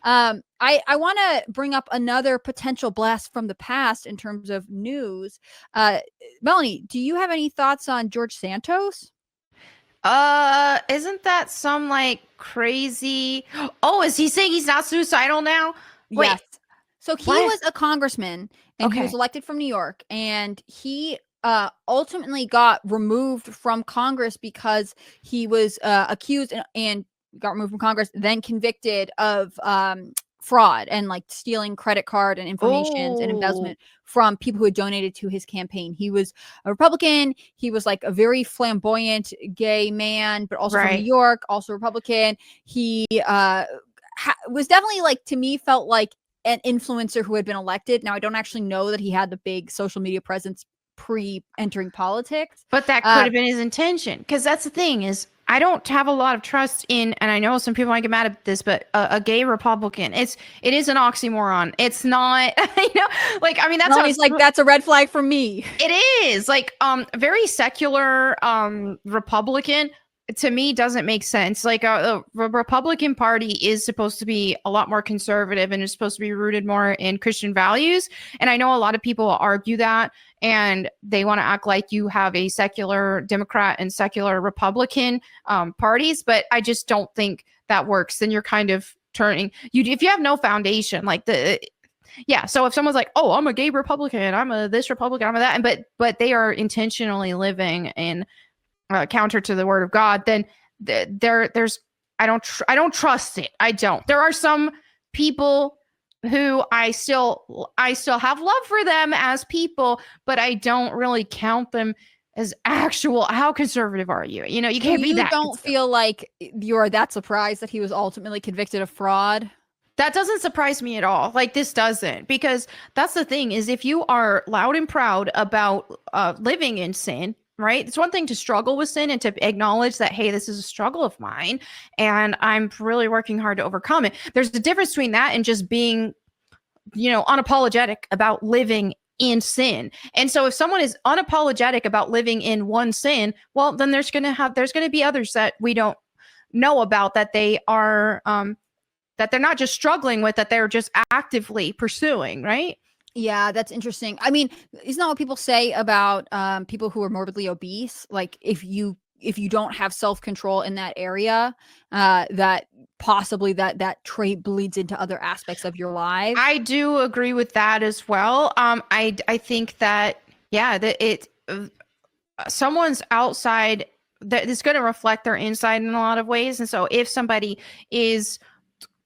I want to bring up another potential blast from the past in terms of news. Melonie, do you have any thoughts on George Santos? Isn't that some like crazy? Oh, is he saying he's not suicidal now? Wait, Yes. So he what? was a congressman and he was Okay. elected from New York, and he ultimately got removed from Congress because he was accused and got removed from Congress, then convicted of fraud and like stealing credit card and informations and Oh, embezzlement from people who had donated to his campaign. He was a Republican. He was like a very flamboyant gay man, but also from New right. York, also Republican. He was definitely like, to me, felt like an influencer who had been elected. Now I don't actually know that he had the big social media presence pre entering politics. But that could Uh, have been his intention. Because that's the thing is, I don't have a lot of trust in, and I know some people might get mad at this, but a gay Republican, it is an oxymoron. It's not, like I mean that's how Melanie's like, that's a red flag for me. it is. Like very secular Republican to me doesn't make sense. Like the Republican Party is supposed to be a lot more conservative and is supposed to be rooted more in Christian values. And I know a lot of people argue that and they want to act like you have a secular Democrat and secular Republican parties, but I just don't think that works. Then you're kind of turning you if you have no foundation, like the yeah. So if someone's like, "Oh, I'm a gay Republican, I'm a this Republican, I'm a that," and but they are intentionally living in counter to the word of God, then there's I don't trust it. I don't. There are some people who I still have love for them as people, but I don't really count them as actual. How conservative are you? You know, you So can't be you that don't conservative. feel like you're that surprised that he was ultimately convicted of fraud? That doesn't surprise me at all. Like this doesn't, because that's the thing is if you are loud and proud about living in sin, right? It's one thing to struggle with sin and to acknowledge that, hey, this is a struggle of mine and I'm really working hard to overcome it. There's a difference between that and just being, unapologetic about living in sin. And so if someone is unapologetic about living in one sin, well, then there's going to be others that we don't know about that they are that they're not just struggling with, that they're just actively pursuing, right? Yeah, that's interesting. I mean, isn't that what people say about people who are morbidly obese? Like, if you don't have self control in that area, that possibly that trait bleeds into other aspects of your life. I do agree with that as well. I think that yeah, that it someone's outside that is going to reflect their inside in a lot of ways. And so if somebody is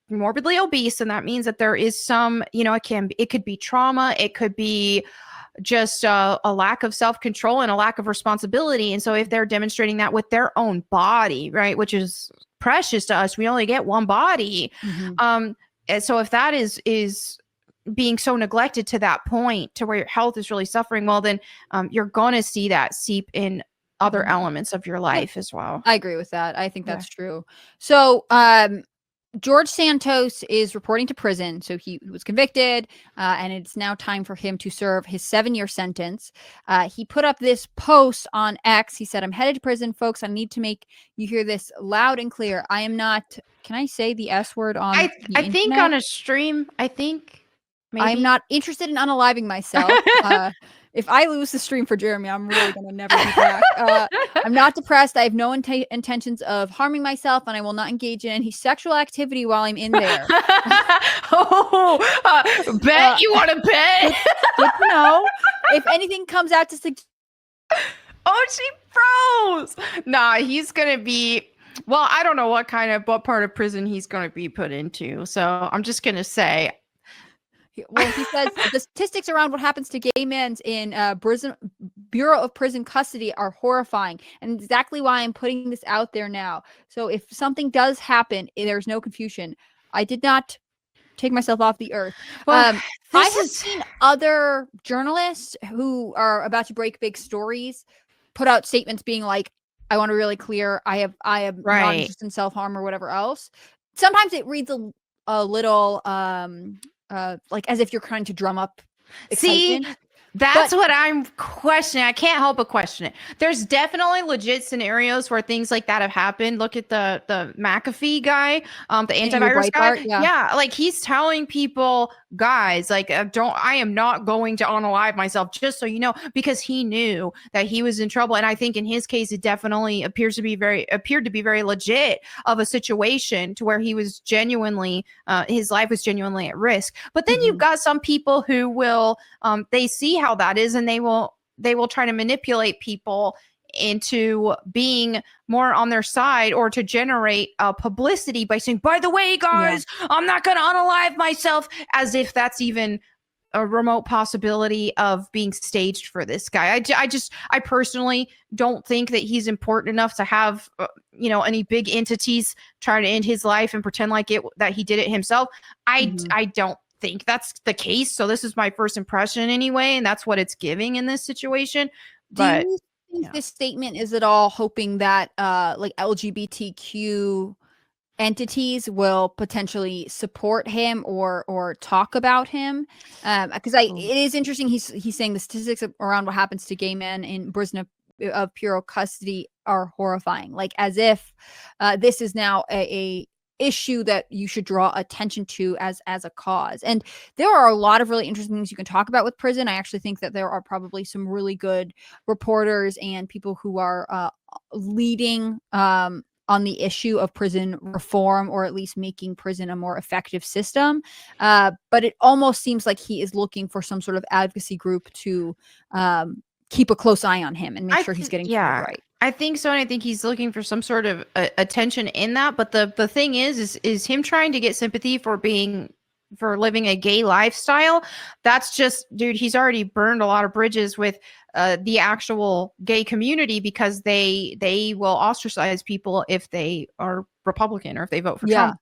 morbidly obese, and that means that there is some, it could be trauma, it could be just a lack of self-control and a lack of responsibility. And so if they're demonstrating that with their own body, right, which is precious to us, we only get one body. And so if that is being so neglected to that point to where your health is really suffering, well then you're gonna see that seep in other Mhm. elements of your Yeah, life as well. I agree with that. I think Yeah. that's true. So, George Santos is reporting to prison. So he was convicted, and it's now time for him to serve his 7-year sentence. He put up this post on X. He said, "I'm headed to prison, folks. I need to make you hear this loud and clear. I am not." Can I say the S word on the I think internet? on a stream, I think I'm maybe. not interested in unaliving myself. If I lose the stream for Jeremy, I'm really gonna never be back. I'm not depressed. I have no intentions of harming myself, and I will not engage in any sexual activity while I'm in there. Oh, bet Uh, you want to bet? good to know. If anything comes out to suggest, Oh, she froze. Nah, he's gonna be. Well, I don't know what part of prison he's gonna be put into. So I'm just gonna say, well, he says the statistics around what happens to gay men in Bureau of Prison Custody are horrifying, and exactly why I'm putting this out there now. So if something does happen, there's no confusion. I did not take myself off the earth. well, I this have is seen other journalists who are about to break big stories put out statements being like, I want to be really clear. I am not right. interested in self-harm or whatever else. Sometimes it reads a little like as if you're trying to drum up See, excitement. That's what I'm questioning. I can't help but question it. There's definitely legit scenarios where things like that have happened. Look at the McAfee guy, the antivirus guy. Yeah, like he's telling people, guys, like I am not going to unalive myself, just so you know, because he knew that he was in trouble. And I think in his case, it definitely appeared to be very legit of a situation to where he was genuinely, his life was genuinely at risk. But then you've got some people who will, they see how that is, and they will try to manipulate people into being more on their side, or to generate publicity by saying, by the way, guys, I'm not going to unalive myself, as if that's even a remote possibility of being staged for this guy. I personally don't think that he's important enough to have any big entities try to end his life and pretend like that he did it himself. I don't think that's the case. So this is my first impression anyway, and that's what it's giving in this situation. But do you think this statement is at all hoping that like LGBTQ entities will potentially support him or talk about him? Because it is interesting. He's saying the statistics around what happens to gay men in prison of pure custody are horrifying, like as if this is now a issue that you should draw attention to as a cause. And there are a lot of really interesting things you can talk about with prison. I actually think that there are probably some really good reporters and people who are leading on the issue of prison reform, or at least making prison a more effective system. But it almost seems like he is looking for some sort of advocacy group to keep a close eye on him and make sure he's getting right. I think so, and I think he's looking for some sort of attention in that. But the thing is him trying to get sympathy for living a gay lifestyle. That's just, dude, he's already burned a lot of bridges with the actual gay community, because they will ostracize people if they are Republican or if they vote for Trump.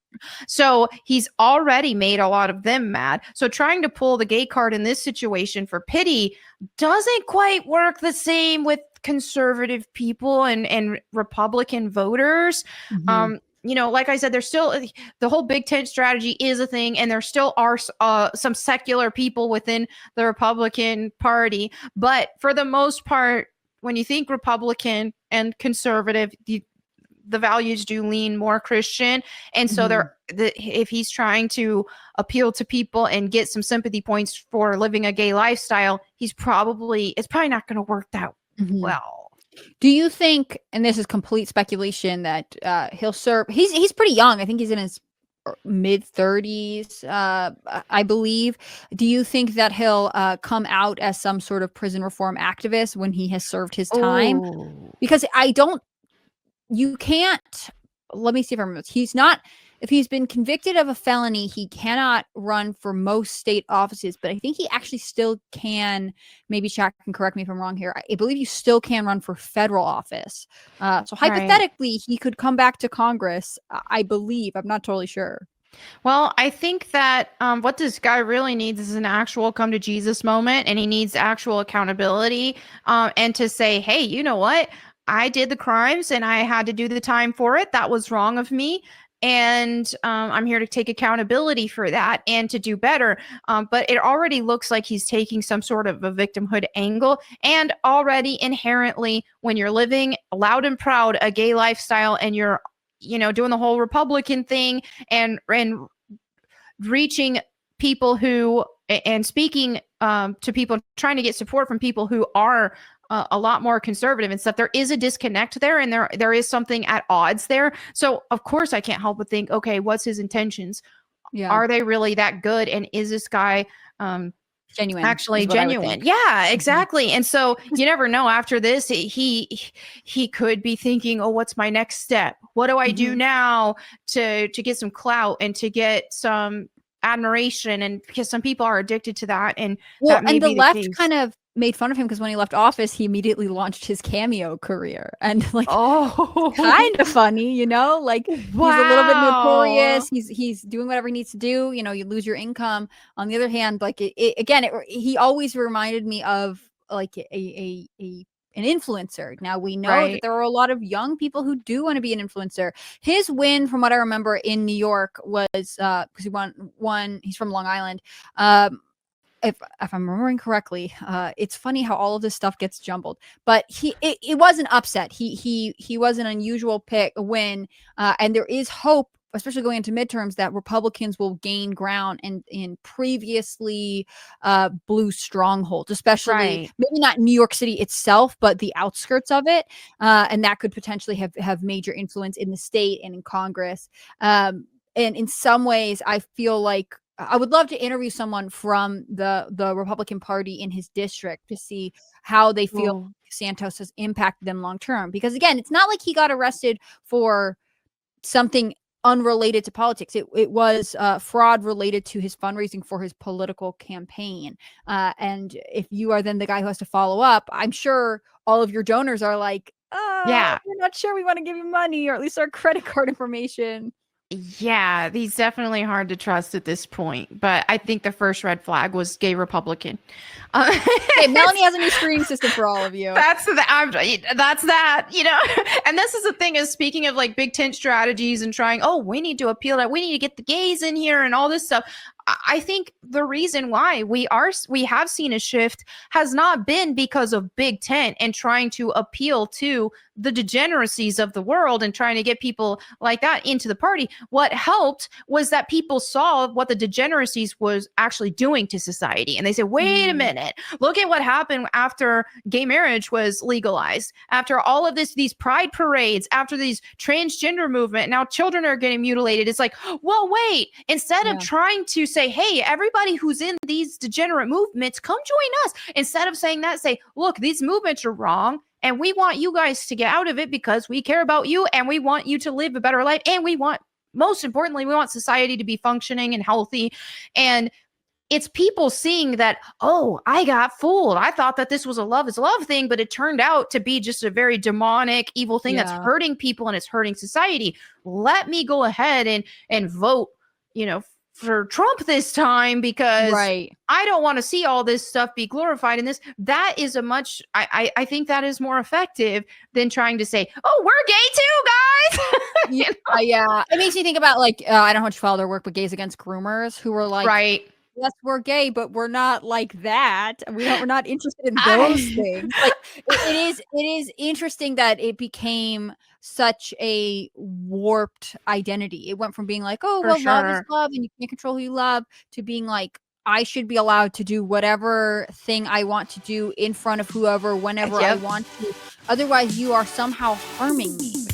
So he's already made a lot of them mad. So trying to pull the gay card in this situation for pity doesn't quite work the same with conservative people and Republican voters. Like I said, there's still the whole big tent strategy is a thing, and there still are some secular people within the Republican Party. But for the most part, when you think Republican and conservative, the values do lean more Christian. And so if he's trying to appeal to people and get some sympathy points for living a gay lifestyle, it's probably not going to work that well. Do you think, and this is complete speculation, that he'll serve? He's pretty young. I think he's in his mid 30s, I believe. Do you think that he'll come out as some sort of prison reform activist when he has served his time? Because you can't. Let me see if I remember. If he's been convicted of a felony, he cannot run for most state offices, but I think he actually still can. Maybe Jack can correct me if I'm wrong here. I believe you still can run for federal office. So hypothetically, he could come back to Congress, I believe. I'm not totally sure. Well, I think that what this guy really needs is an actual come to Jesus moment, and he needs actual accountability, and to say, hey, you know what? I did the crimes and I had to do the time for it. That was wrong of me. And I'm here to take accountability for that and to do better. But it already looks like he's taking some sort of a victimhood angle. And already inherently, when you're living loud and proud a gay lifestyle, and you're, doing the whole Republican thing and reaching people who, and speaking to people, trying to get support from people who are a lot more conservative and stuff, there is a disconnect there, and there is something at odds there. So of course I can't help but think, okay, what's his intentions? Are they really that good? And is this guy genuine? Actually genuine? Yeah, exactly. And so you never know. After this, he could be thinking, oh, what's my next step? What do I do now to get some clout and to get some admiration? And because some people are addicted to that, and the left kind of made fun of him because when he left office, he immediately launched his Cameo career, and kind of funny, like he's a little bit notorious. He's doing whatever he needs to do. You lose your income. On the other hand, like he always reminded me of like an influencer. Now we know that there are a lot of young people who do want to be an influencer. His win, from what I remember in New York, was because he won. He's from Long Island. if I'm remembering correctly, it's funny how all of this stuff gets jumbled. But it was an upset. He was an unusual win, and there is hope, especially going into midterms, that Republicans will gain ground in previously blue strongholds, especially maybe not New York City itself, but the outskirts of it, and that could potentially have major influence in the state and in Congress. And in some ways, I feel like I would love to interview someone from the Republican Party in his district to see how they feel Santos has impacted them long term. Because again, it's not like he got arrested for something unrelated to politics. It was fraud related to his fundraising for his political campaign. And if you are then the guy who has to follow up, I'm sure all of your donors are like, we're not sure we want to give you money, or at least our credit card information. Yeah, he's definitely hard to trust at this point. But I think the first red flag was gay Republican. Hey, Melonie has a new screening system for all of you. That's that, you know. And this is the thing, is speaking of like big tent strategies and trying, we need to appeal that, we need to get the gays in here and all this stuff. I think the reason why we have seen a shift has not been because of big tent and trying to appeal to the degeneracies of the world and trying to get people like that into the party. What helped was that people saw what the degeneracies was actually doing to society. And they said, wait a minute, look at what happened after gay marriage was legalized, after all of these pride parades, after these transgender movement. Now children are getting mutilated. It's like, well, wait, instead of trying to say, hey, everybody who's in these degenerate movements, come join us. Instead of saying that, say, look, these movements are wrong, and we want you guys to get out of it because we care about you and we want you to live a better life. And most importantly, we want society to be functioning and healthy. And it's people seeing that, I got fooled. I thought that this was a love is love thing, but it turned out to be just a very demonic, evil thing that's hurting people and it's hurting society. Let me go ahead and vote, for Trump this time, because I don't want to see all this stuff be glorified in this. That is I think that is more effective than trying to say, we're gay too, guys. Yeah. It makes me think about I don't know how much you follow their work, but Gays Against Groomers, who were like, yes, we're gay, but we're not like that. We're not interested in those things. Like it is interesting that it became such a warped identity. It went from being like, love is love and you can't control who you love, to being like, I should be allowed to do whatever thing I want to do in front of whoever, whenever I want to. Otherwise, you are somehow harming me.